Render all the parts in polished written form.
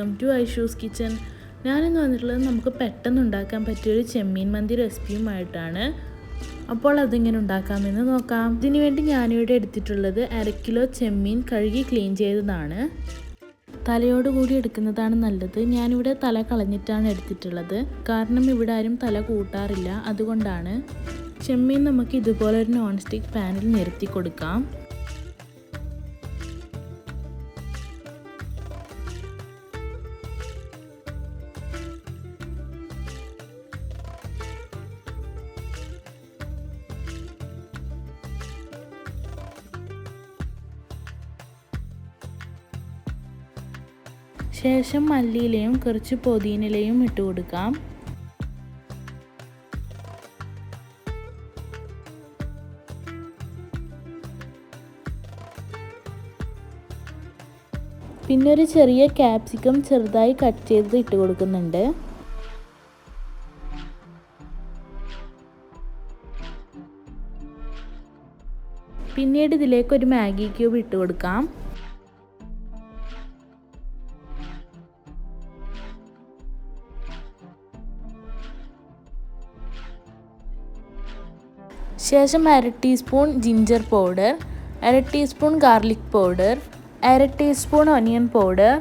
Welcome to Aishu's kitchen. ഞാനിന്ന് വന്നിട്ടുള്ളത് നമുക്ക് പെട്ടെന്ന് ഉണ്ടാക്കാൻ പറ്റിയൊരു ചെമ്മീൻ മന്തി റെസിപ്പിയുമായിട്ടാണ്. അപ്പോൾ അതിങ്ങനെ ഉണ്ടാക്കാമെന്ന് നോക്കാം. ഇതിനു വേണ്ടി ഞാനിവിടെ എടുത്തിട്ടുള്ളത് 1/2 കിലോ ചെമ്മീൻ കഴുകി ക്ലീൻ ചെയ്തതാണ്. തലയോടുകൂടി എടുക്കുന്നതാണ് നല്ലത്. ഞാനിവിടെ തല കളഞ്ഞിട്ടാണ് എടുത്തിട്ടുള്ളത്, കാരണം ഇവിടെ ആരും തല കൂട്ടാറില്ല, അതുകൊണ്ടാണ്. ചെമ്മീൻ നമുക്ക് ഇതുപോലെ ഒരു നോൺ സ്റ്റിക്ക് പാനിൽ നിരത്തി കൊടുക്കാം. ശേഷം മല്ലിയിലയും കുറച്ച് പുതിനയിലയും ഇട്ട് കൊടുക്കാം. പിന്നെ ഒരു ചെറിയ ക്യാപ്സിക്കം ചെറുതായി കട്ട് ചെയ്ത് ഇട്ട് കൊടുക്കുന്നുണ്ട്. പിന്നീട് ഇതിലേക്ക് ഒരു മാഗി ക്യൂബ് ഇട്ട് കൊടുക്കാം. ശേഷം 1/2 teaspoon ginger powder, 1/2 teaspoon garlic powder, 1/2 teaspoon onion powder,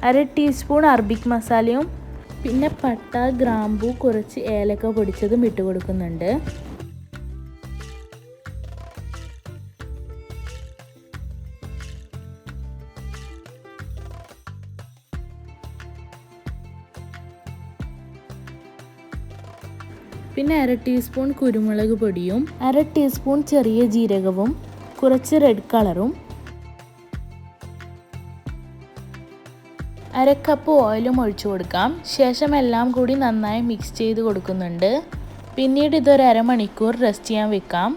1/2 teaspoon Arabic മസാലയും പിന്നെ പട്ട, ഗ്രാമ്പൂ, കുറച്ച് ഏലക്ക പൊടിച്ചതും ഇട്ട് കൊടുക്കുന്നുണ്ട്. പിന്നെ 1/2 ടീസ്പൂൺ കുരുമുളക് പൊടിയും 1/2 ടീസ്പൂൺ ചെറിയ ജീരകവും കുറച്ച് റെഡ് കളറും 1/2 കപ്പ് ഓയിലും ഒഴിച്ചു കൊടുക്കാം. ശേഷം എല്ലാം കൂടി നന്നായി മിക്സ് ചെയ്ത് കൊടുക്കുന്നുണ്ട്. പിന്നീട് ഇതൊരു അരമണിക്കൂർ റെസ്റ്റ് ചെയ്യാൻ വെക്കാം.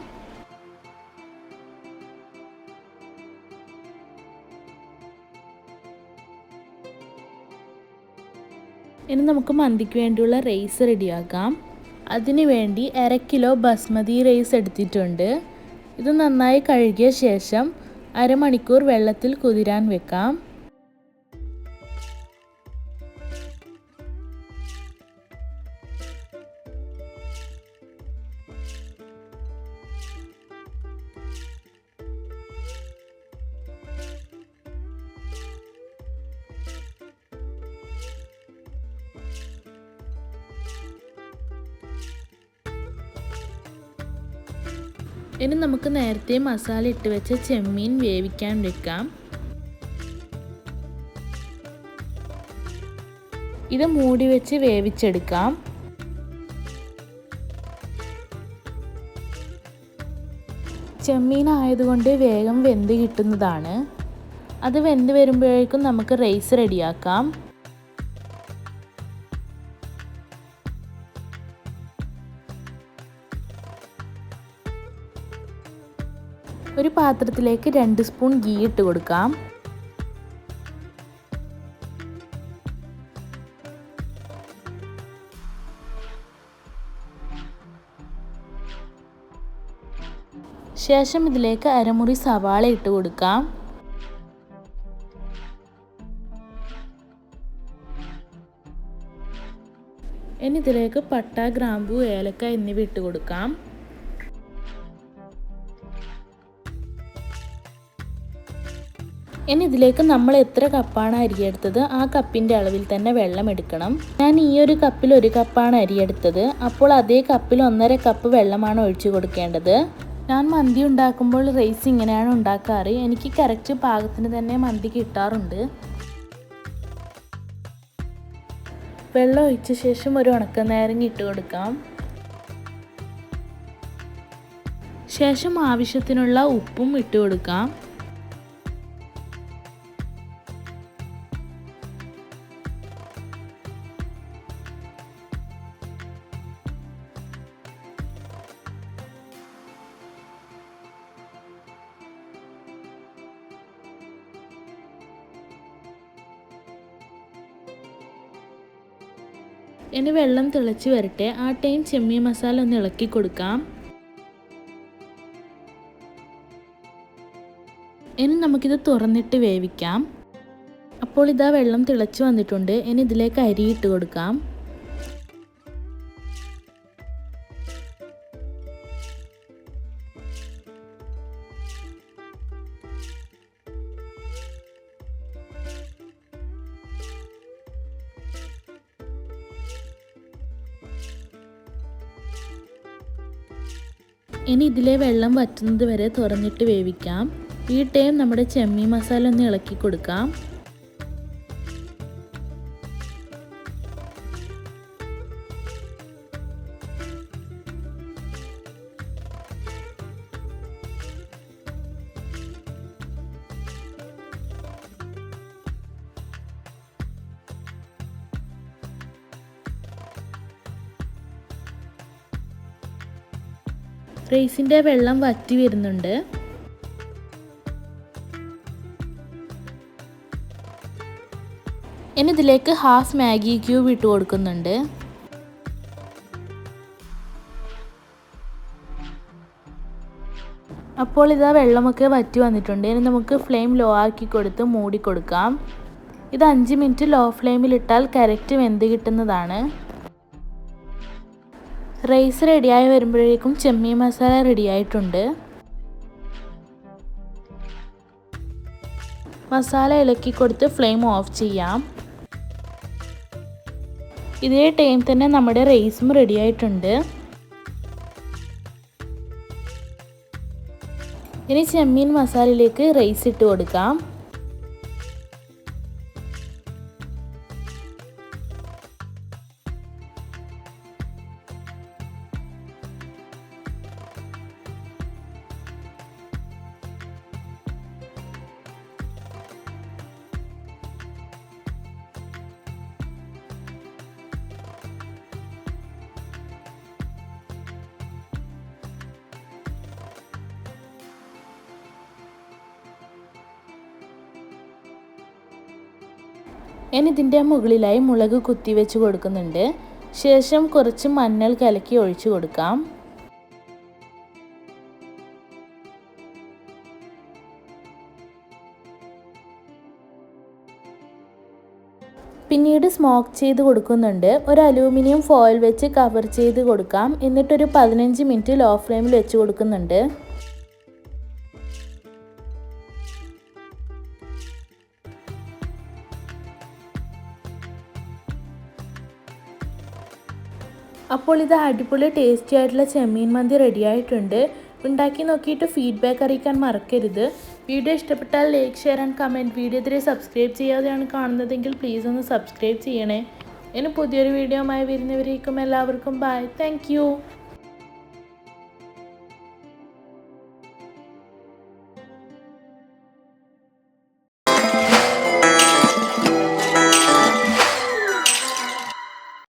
ഇനി നമുക്ക് മന്തിക്ക് വേണ്ടിയുള്ള റൈസ് റെഡിയാക്കാം. അതിനു വേണ്ടി 1/2 കിലോ ബസ്മതി റൈസ് എടുത്തിട്ടുണ്ട്. ഇത് നന്നായി കഴുകിയ ശേഷം അരമണിക്കൂർ വെള്ളത്തിൽ കുതിരാൻ വെക്കാം. ഇനി നമുക്ക് നേരത്തെ മസാല ഇട്ട് വെച്ച ചെമ്മീൻ വേവിക്കാൻ വെക്കാം. ഇത് മൂടി വെച്ച് വേവിച്ചെടുക്കാം. ചെമ്മീൻ ആയതുകൊണ്ട് വേഗം വെന്ത് കിട്ടുന്നതാണ്. അത് വെന്ത് വരുമ്പോഴേക്കും നമുക്ക് റൈസ് റെഡിയാക്കാം. ഒരു പാത്രത്തിലേക്ക് 2 സ്പൂൺ ഗീ ഇട്ട് കൊടുക്കാം. ശേഷം ഇതിലേക്ക് അരമുറി സവാള ഇട്ട് കൊടുക്കാം. ഇനി ഇതിലേക്ക് പട്ട, ഗ്രാമ്പൂ, ഏലക്ക എന്നിവ ഇട്ട് കൊടുക്കാം. ഇനി ഇതിലേക്ക് നമ്മൾ എത്ര കപ്പാണ് അരിയെടുത്തത് ആ കപ്പിൻ്റെ അളവിൽ തന്നെ വെള്ളം എടുക്കണം. ഞാൻ ഈ ഒരു കപ്പിൽ 1 കപ്പാണ് അരിയെടുത്തത്. അപ്പോൾ അതേ കപ്പിൽ 1.5 കപ്പ് വെള്ളമാണ് ഒഴിച്ചു കൊടുക്കേണ്ടത്. ഞാൻ മന്തി ഉണ്ടാക്കുമ്പോൾ റൈസ് ഇങ്ങനെയാണ് ഉണ്ടാക്കാറ്. എനിക്ക് കറക്റ്റ് പാകത്തിന് തന്നെ മന്തി കിട്ടാറുണ്ട്. വെള്ളം ഒഴിച്ച ശേഷം ഒരു ഉണക്കനാരങ്ങ ഇട്ട് കൊടുക്കാം. ശേഷം ആവശ്യത്തിനുള്ള ഉപ്പും ഇട്ട് കൊടുക്കാം. ഇനി വെള്ളം തിളച്ച് വരട്ടെ. ആ ടൈം ചെമ്മീൻ മസാല ഒന്ന് ഇളക്കി കൊടുക്കാം. ഇനി നമുക്കിത് തുറന്നിട്ട് വേവിക്കാം. അപ്പോൾ ഇതാ വെള്ളം തിളച്ച് വന്നിട്ടുണ്ട്. ഇനി ഇതിലേക്ക് അരി ഇട്ട് കൊടുക്കാം. ഇനി ഇതിലെ വെള്ളം വറ്റുന്നത് വരെ തുറന്നിട്ട് വേവിക്കാം. ഈ ടൈം നമ്മുടെ ചെമ്മീൻ മസാല ഒന്ന് ഇളക്കി കൊടുക്കാം. റൈസിൻ്റെ വെള്ളം വറ്റി വരുന്നുണ്ട്. ഇനി ഇതിലേക്ക് ഹാഫ് മാഗി ക്യൂബ് ഇട്ട് കൊടുക്കുന്നുണ്ട്. അപ്പോൾ ഇതാ വെള്ളമൊക്കെ വറ്റി വന്നിട്ടുണ്ട്. ഇനി നമുക്ക് ഫ്ലെയിം ലോ ആക്കി കൊടുത്ത് മൂടി കൊടുക്കാം. ഇത് 5 മിനിറ്റ് ലോ ഫ്ലെയിമിലിട്ടാൽ കറക്റ്റ് വെന്ത് കിട്ടുന്നതാണ്. റൈസ് റെഡിയായി വരുമ്പോഴേക്കും ചെമ്മീൻ മസാല റെഡിയായിട്ടുണ്ട്. മസാല ഇളക്കി കൊടുത്ത് ഫ്ലെയിം ഓഫ് ചെയ്യാം. ഇതേ ടൈം തന്നെ നമ്മുടെ റൈസും റെഡിയായിട്ടുണ്ട്. ഇനി ചെമ്മീൻ മസാലയിലേക്ക് റൈസ് ഇട്ട് കൊടുക്കാം. ഇനി ഇതിൻ്റെ മുകളിലായി മുളക് കുത്തി വെച്ച് കൊടുക്കുന്നുണ്ട്. ശേഷം കുറച്ച് മഞ്ഞൾ കലക്കി ഒഴിച്ചു കൊടുക്കാം. പിന്നീട് സ്മോക്ക് ചെയ്ത് കൊടുക്കുന്നുണ്ട്. ഒരു അലൂമിനിയം ഫോയിൽ വെച്ച് കവർ ചെയ്ത് കൊടുക്കാം. എന്നിട്ടൊരു 15 മിനിറ്റ് ലോ ഫ്ലെയിമിൽ വെച്ച് കൊടുക്കുന്നുണ്ട്. അപ്പോൾ ഇത് അടിപൊളി ടേസ്റ്റി ആയിട്ടുള്ള ചെമ്മീൻ മന്തി റെഡി ആയിട്ടുണ്ട്. ഉണ്ടാക്കി നോക്കിയിട്ട് ഫീഡ്ബാക്ക് അറിയിക്കാൻ മറക്കരുത്. വീഡിയോ ഇഷ്ടപ്പെട്ടാൽ like, share and comment. Video ഇതുവരെ സബ്സ്ക്രൈബ് ചെയ്യാതെയാണ് കാണുന്നതെങ്കിൽ പ്ലീസ് ഒന്ന് സബ്സ്ക്രൈബ് ചെയ്യണേ. ഇനി പുതിയൊരു വീഡിയോയുമായി വരുന്നവരേക്കും എല്ലാവർക്കും ബൈ. Thank you.